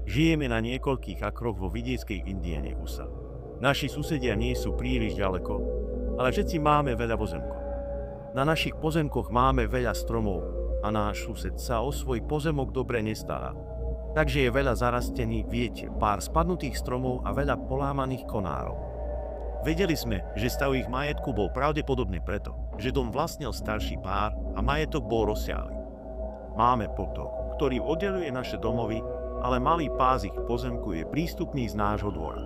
Žijeme na niekoľkých akroch vo vidieckej Indiane USA. Naši susedia nie sú príliš ďaleko, ale všetci máme veľa pozemkov. Na našich pozemkoch máme veľa stromov a náš sused sa o svoj pozemok dobre nestará. Takže je veľa zarastených, viete, pár spadnutých stromov a veľa polámaných konárov. Vedeli sme, že stav ich majetku bol pravdepodobne preto, že dom vlastnil starší pár a majetok bol rozsiahly. Máme potok, ktorý oddeluje naše domovy, ale malý pás ich pozemku je prístupný z nášho dvora.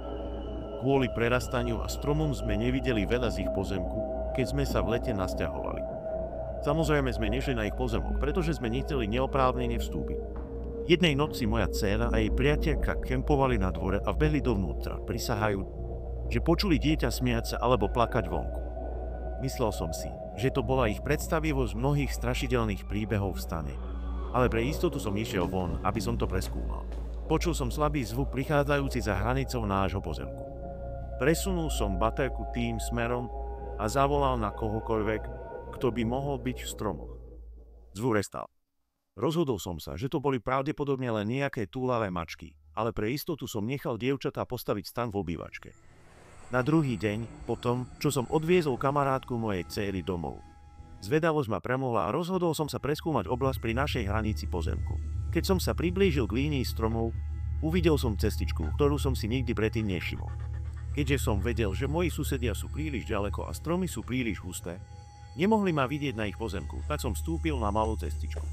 Kvôli prerastaniu a stromom sme nevideli veľa z ich pozemku, keď sme sa v lete nasťahovali. Samozrejme sme nešli na ich pozemok, pretože sme nechceli neoprávnene vstúpiť. Jednej noci moja dcéra a jej priateľka kempovali na dvore a vbehli dovnútra, prisahajúc, že počuli dieťa smiať sa alebo plakať vonku. Myslel som si, že to bola ich predstavivosť mnohých strašidelných príbehov v stane, ale pre istotu som išiel von, aby som to preskúmal. Počul som slabý zvuk prichádzajúci za hranicou nášho pozemku. Presunul som baterku tým smerom a zavolal na kohokoľvek, kto by mohol byť v stromoch. Zvuk prestal. Rozhodol som sa, že to boli pravdepodobne len nejaké túlavé mačky, ale pre istotu som nechal dievčatá postaviť stan v obývačke. Na druhý deň, potom, čo som odviezol kamarátku mojej dcéry domov, zvedavosť ma premohla a rozhodol som sa preskúmať oblasť pri našej hranici pozemku. Keď som sa priblížil k línii stromov, uvidel som cestičku, ktorú som si nikdy predtým nevšimol. Keďže som vedel, že moji susedia sú príliš ďaleko a stromy sú príliš husté, nemohli ma vidieť na ich pozemku, tak som vstúpil na malú cestičku.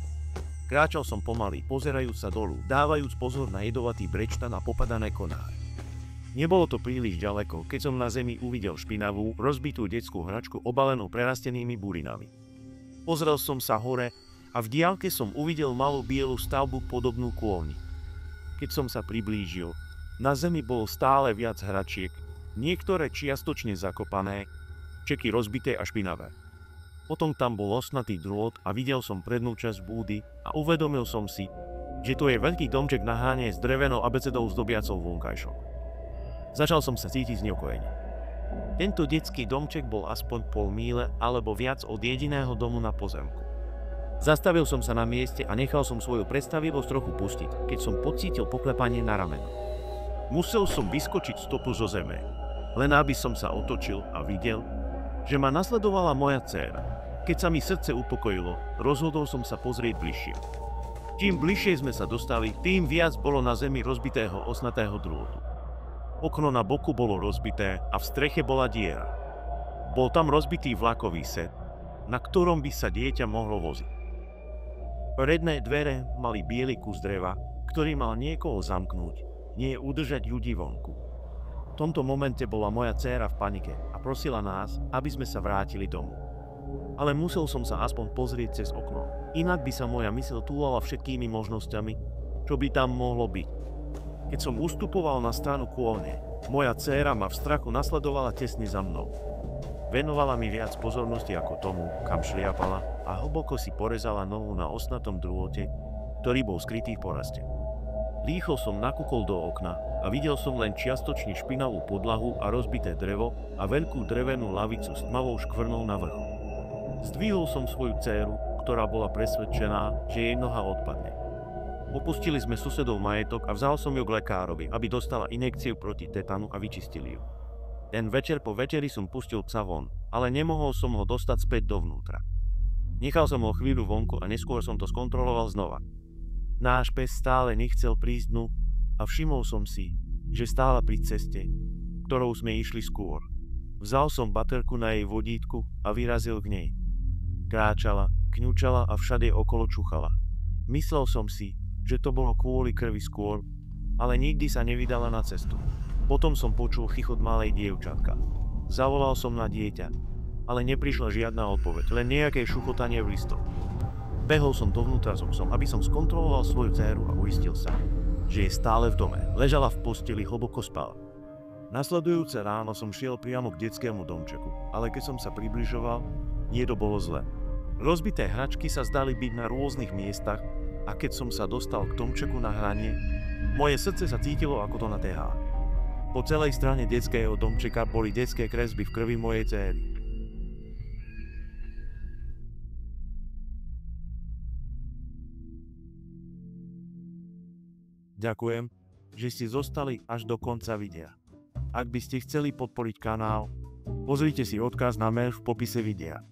Kráčal som pomaly, pozerajúc sa dolu, dávajúc pozor na jedovatý brečtan a popadané konáre. Nebolo to príliš ďaleko, keď som na zemi uvidel špinavú, rozbitú detskú hračku obalenú prerastenými burinami. Pozrel som sa hore a v diaľke som uvidel malú bielu stavbu podobnú kôlni. Keď som sa priblížil, na zemi bolo stále viac hračiek, niektoré čiastočne zakopané, čeky rozbité a špinavé. Potom tam bol osnatý drôt a videl som prednú časť búdy a uvedomil som si, že to je veľký domček na háne s drevenou abecedou zdobiacou vonkajšok. Začal som sa cítiť znepokojene. Tento detský domček bol aspoň pol míle alebo viac od jediného domu na pozemku. Zastavil som sa na mieste a nechal som svoju predstavivosť trochu pustiť, keď som pocítil poklepanie na rameno. Musel som vyskočiť stopu zo zeme, len aby som sa otočil a videl, že ma nasledovala moja dcéra. Keď sa mi srdce upokojilo, rozhodol som sa pozrieť bližšie. Čím bližšie sme sa dostali, tým viac bolo na zemi rozbitého osnatého drôtu. Okno na boku bolo rozbité a v streche bola diera. Bol tam rozbitý vlakový set, na ktorom by sa dieťa mohlo voziť. Predné dvere mali biely kus dreva, ktorý mal niekoho zamknúť, nie udržať ľudí vonku. V tomto momente bola moja dcéra v panike a prosila nás, aby sme sa vrátili domov. Ale musel som sa aspoň pozrieť cez okno, inak by sa moja myseľ túlala všetkými možnosťami, čo by tam mohlo byť. Keď som ustupoval na stranu kôlne, moja dcéra ma v strachu nasledovala tesne za mnou. Venovala mi viac pozornosti ako tomu, kam šliapala a hlboko si porezala nohu na osnatom drôte, ktorý bol skrytý v poraste. Rýchlo som nakúkol do okna a videl som len čiastočne špinavú podlahu a rozbité drevo a veľkú drevenú lavicu s tmavou škvrnou na vrchu. Zdvihol som svoju dcéru, ktorá bola presvedčená, že jej noha odpadne. Opustili sme susedov majetok a vzal som ju k lekárovi, aby dostala injekciu proti tetanu a vyčistili ju. Ten večer po večeri som pustil psa von, ale nemohol som ho dostať späť dovnútra. Nechal som ho chvíľu vonku a neskôr som to skontroloval znova. Náš pes stále nechcel prísť dnu a všimol som si, že stála pri ceste, ktorou sme išli skôr. Vzal som baterku na jej vodítku a vyrazil k nej. Kráčala, kňučala a všade okolo čuchala. Myslel som si, že to bolo kvôli krvi skôr, ale nikdy sa nevydala na cestu. Potom som počul chichot malej dievčatka. Zavolal som na dieťa, ale neprišla žiadna odpoveď, len nejaké šuchotanie v listoch. Behol som dovnútra so psom, aby som skontroloval svoju dcéru a uistil sa, že je stále v dome. Ležala v posteli, hlboko spala. Nasledujúce ráno som šiel priamo k detskému domčeku, ale keď som sa približoval, nie to bolo zle. Rozbité hračky sa zdali byť na rôznych miestach a keď som sa dostal k domčeku na hranie, moje srdce sa cítilo ako to na TH. Po celej strane detského domčeka boli detské kresby v krvi mojej dcéry. Ďakujem. že ste zostali až do konca videa. Ak by ste chceli podporiť kanál, pozrite si odkaz na mail v popise videa.